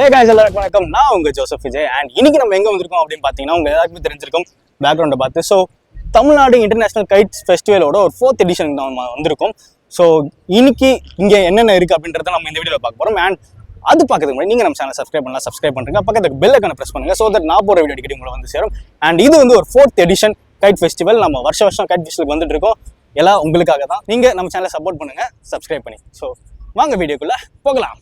guys, எல்லாருக்கும் வணக்கம். நான் உங்க ஜோசப் விஜய். அண்ட் இன்னைக்கு நம்ம எங்க வந்திருக்கோம் அப்படின்னு பாத்தீங்கன்னா உங்க எல்லாருக்குமே தெரிஞ்சிருக்கும் பேக்ரவுண்டை பார்த்து. ஸோ தமிழ்நாடு இன்டர்நேஷனல் கைட்ஸ் ஃபெஸ்டிவலோட ஒரு 4th எடிஷன் நம்ம வந்திருக்கோம். ஸோ இன்னைக்கு இங்க என்னென்ன இருக்கு அப்படின்றத நம்ம இந்த வீடியோவில் பார்க்க போறோம். அண்ட் அது பார்க்கறதுக்கு முன்னாடி நீங்க நம்ம சேனல் சப்ஸ்கிரைப் பண்ணுங்க, பக்கத்துக்கு பெல் ஐக்கான பிரஸ் பண்ணுங்க. ஸோ தட் நான் போற வீடியோ அடிக்கடி உங்களை வந்து சேரும். அண்ட் இது வந்து ஒரு 4th எடிஷன் கைட் ஃபெஸ்டிவல். நம்ம வருஷம் கைட் ஃபெஸ்டிவலுக்கு வந்துட்டு இருக்கோம். எல்லாம் உங்களுக்காக தான். நீங்க நம்ம சேனலை சப்போர்ட் பண்ணுங்க, சப்ஸ்கிரைப் பண்ணி. ஸோ வாங்க வீடியோக்குள்ள போகலாம்.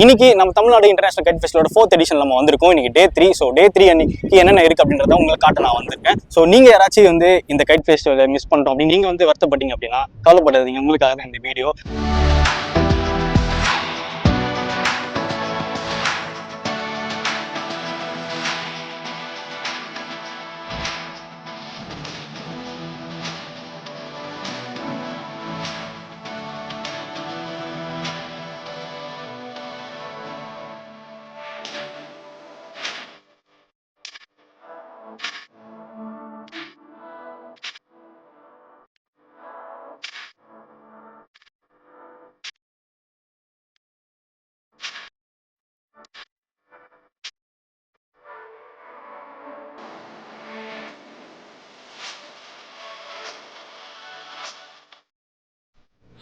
இன்னைக்கு நம்ம தமிழ்நாடு இன்டர்நேஷனல் கைட் ஃபெஸ்டிவலோட 4th எடிஷன் நம்ம வந்திருக்கோம். இன்னைக்கு டே 3. ஸோ டே 3 அன்னைக்கு என்னென்ன இருக்கு அப்படின்றத உங்களுக்கு காட்ட நான் வந்திருக்கேன். ஸோ நீங்க யாராச்சும் வந்து இந்த கைட் ஃபெஸ்டிவலை மிஸ் பண்ணிட்டோம் அப்படின்னு நீங்க வந்து வருத்தப்பட்டீங்க அப்படின்னா கவலைப்படாதீங்க, உங்களுக்காக தான் இந்த வீடியோ.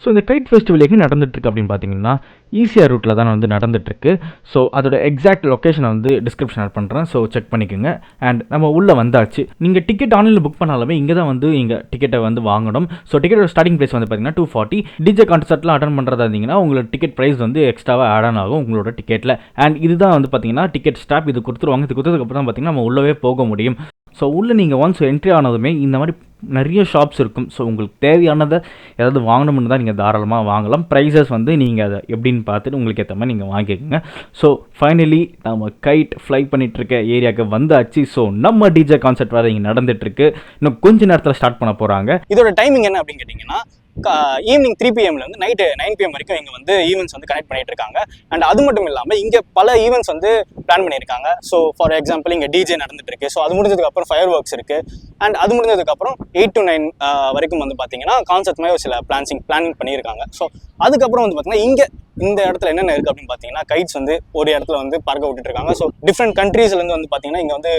ஸோ இந்த கைட் ஃபெஸ்டிவல் எங்கே நடந்துகிட்ருக்கு அப்படின்னு பார்த்தீங்கன்னா ஈசிஆர் ரூட்டில் தான் வந்து நடந்துகிட்ருக்கு. ஸோ அதோட எக்ஸாக்ட் லொக்கேஷனை வந்து டிஸ்கிரிப்ஷன் ஆட் பண்ணுறேன். ஸோ செக் பண்ணிக்கோங்க. அண்ட் நம்ம உள்ளே வந்தாச்சு. நீங்கள் டிக்கெட் ஆன்லைனில் புக் பண்ணாலுமே இங்கே தான் வந்து இங்கே டிக்கெட்டை வந்து வாங்கணும். ஸோ டிக்கெட்டோட ஸ்டார்டிங் ப்ரைஸ் வந்து பார்த்தீங்கன்னா 240. டிஜே கான்சர்ட்லாம் அட்டன் பண்ணுறதா இருந்தீங்கன்னா உங்களோட டிக்கெட் ப்ரைஸ் வந்து எக்ஸ்ட்ராவாக ஆட் ஆன் ஆகும் உங்களோட டிக்கெட்டில். அண்ட் இதுதான் வந்து பார்த்தீங்கன்னா டிக்கெட் ஸ்டாப். இது கொடுத்துருவாங்க. இது கொடுத்ததுக்கப்புறம் தான் பார்த்தீங்கன்னா நம்ம உள்ளவே போக முடியும். ஸோ உள்ளே நீங்கள் ஒன்ஸ் என்ட்ரி ஆனதுமே இந்த மாதிரி நிறைய ஷாப்ஸ் இருக்கும். ஸோ உங்களுக்கு தேவையானதை ஏதாவது வாங்கணும்னு தான் நீங்கள் தாராளமாக வாங்கலாம். ப்ரைஸஸ் வந்து நீங்கள் அதை எப்படின்னு பார்த்துட்டு உங்களுக்கு ஏற்ற மாதிரி நீங்கள் வாங்கிக்கோங்க. ஸோ ஃபைனலி நம்ம கைட் ஃப்ளை பண்ணிகிட்ருக்க ஏரியாவுக்கு வந்தாச்சு. ஸோ நம்ம டிஜே கான்சர்ட் வேறு இங்கே நடந்துகிட்ருக்கு. இன்னும் கொஞ்சம் நேரத்தில் ஸ்டார்ட் பண்ண போகிறாங்க. இதோட டைமிங் என்ன அப்படின்னு கேட்டிங்கன்னா ஈவினிங் 3 PM வந்து நைட்டு 9 PM வரைக்கும் இங்கே வந்து ஈவெண்ட்ஸ் வந்து கனெக்ட் பண்ணிட்டு இருக்காங்க. அண்ட் அது மட்டும் இல்லாமல் இங்கே பல ஈவெண்ட்ஸ் வந்து பிளான் பண்ணியிருக்காங்க. ஸோ ஃபார் எக்ஸாம்பிள் இங்கே டிஜே நடந்துட்டு இருக்கு. ஸோ அது முடிஞ்சதுக்கப்புறம் ஃபயர் ஒர்க்ஸ் இருக்கு. அண்ட் அது முடிஞ்சதுக்கப்புறம் 8 to 9 வரைக்கும் வந்து பார்த்தீங்கன்னா கான்செப்ட் மாதிரி ஒரு சில பிளானிங் பண்ணியிருக்காங்க. ஸோ அதுக்கப்புறம் வந்து பார்த்தீங்கன்னா இங்கே இந்த இடத்துல என்னென்ன இருக்குது அப்படின்னு பார்த்தீங்கன்னா கைட்ஸ் வந்து ஒரு இடத்துல வந்து பறக்க விட்டுட்டு இருக்காங்க. ஸோ டிஃப்ரெண்ட் கண்ட்ரீஸ்லேருந்து வந்து பார்த்தீங்கன்னா இங்கே வந்து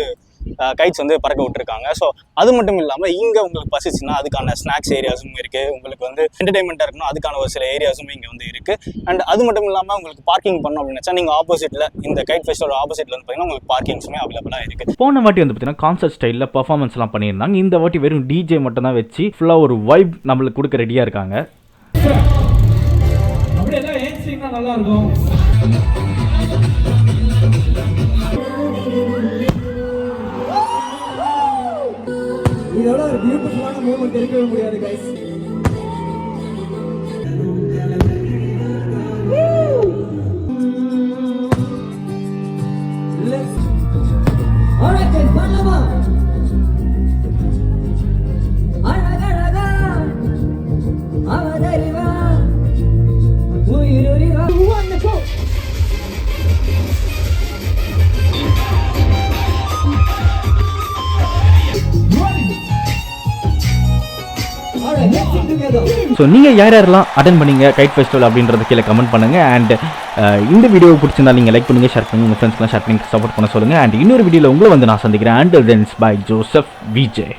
கைட்ஸ் வந்து பறக்க விட்டுருக்காங்க. ஸோ அது மட்டும் இல்லாமல் இங்கே உங்களுக்கு பசிச்சுன்னா அதுக்கான ஸ்நாக்ஸ் ஏரியாஸும் இருக்குது. உங்களுக்கு வந்து என்டர்டைன்மெண்ட்டாக இருக்கணும் அதுக்கான ஒரு சில ஏரியாஸும் இங்கே வந்து இருக்குது. அண்ட் அது மட்டும் இல்லாமல் உங்களுக்கு பார்க்கிங் பண்ணணும் அப்படின்னு நினச்சா நீங்கள் ஆப்போசிட்டில் இந்த கைட் ஃபெஸ்டிவல் ஆப்போசிட்டில் வந்து பார்த்தீங்கன்னா உங்களுக்கு பார்க்கிங்ஸுமே அவைலபிளாக இருக்குது. போன வாட்டி வந்து பார்த்தீங்கன்னா கான்சர்ட் ஸ்டைலில் பர்ஃபார்மன்ஸ்லாம் பண்ணியிருந்தாங்க. இந்த வாட்டி வெறும் டிஜே மட்டும் தான் வச்சு ஃபுல்லாக ஒரு வைப் நம்மளுக்கு கொடுக்க ரெடியாக இருக்காங்க. நல்லா இருக்கும். இதோட ஒரு பியூட்டிஃபுல்லான மூமெண்ட் இருக்கவே முடியாது கைஸ். ஆல்ரைட் கைஸ், பண்ணலாமா? அழகழகா அவதரிவா உயிருரிவா வந்தோ. ஸோ நீங்கள் யாரெல்லாம் அட்டன் பண்ணீங்க கைட் ஃபெஸ்டிவல் அப்படின்றத கீழே கமெண்ட் பண்ணுங்கள். அண்ட் இந்த வீடியோ பிடிச்சிருந்தா நீங்கள் லைக் பண்ணுங்கள், ஷேர் பண்ணுங்கள், உங்கள் ஃப்ரெண்ட்ஸ்லாம் ஷேர் பண்ணி சப்போர்ட் பண்ண சொல்லுங்கள். அண்ட் இன்னொரு வீடியோவில் உங்களை வந்து நான் சந்திக்கிறேன். And thanks by Joseph Vijay.